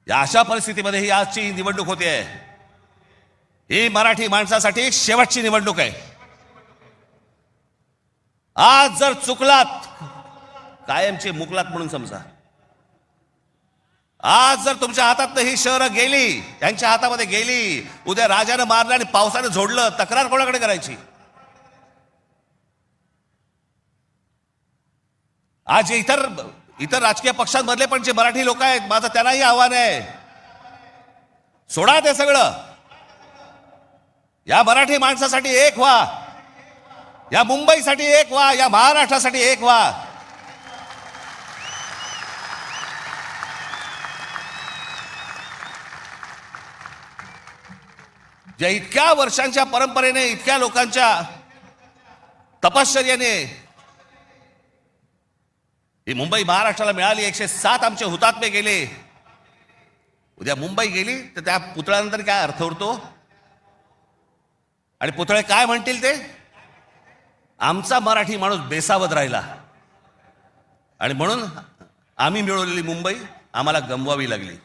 या अशा परिस्थितीमध्ये ही आजची निवडणूक होते आहे, ही मराठी माणसासाठी शेवटची निवडणूक आहे. आज जर चुकलात, कायमचे मुकलात म्हणून समजा. आज जर तुमच्या हातात ही शहरं गेली, त्यांच्या हातामध्ये गेली, उद्या राजानं मारलं आणि पावसानं झोडलं, तक्रार कोणाकडे करायची? आज इतर राजकीय पक्षांमधले पण जे मराठी लोक आहेत, माझं त्यांनाही आव्हान आहे, सोडा ते सगळं. या मराठी माणसासाठी एक व्हा, या मुंबईसाठी एक व्हा, या महाराष्ट्रासाठी एक व्हा. ज्या इतक्या वर्षांच्या परंपरेने, इतक्या लोकांच्या तपश्चर्याने ही मुंबई महाराष्ट्राला मिळाली. 107 आमचे हुतात्मे गेले. उद्या मुंबई गेली तर त्या पुतळ्यानंतर काय अर्थ उरतो? आणि पुतळे काय म्हणतील ते? आमचा मराठी माणूस बेसावध राहिला आणि म्हणून आम्ही मिळवलेली मुंबई आम्हाला गमवावी लागली.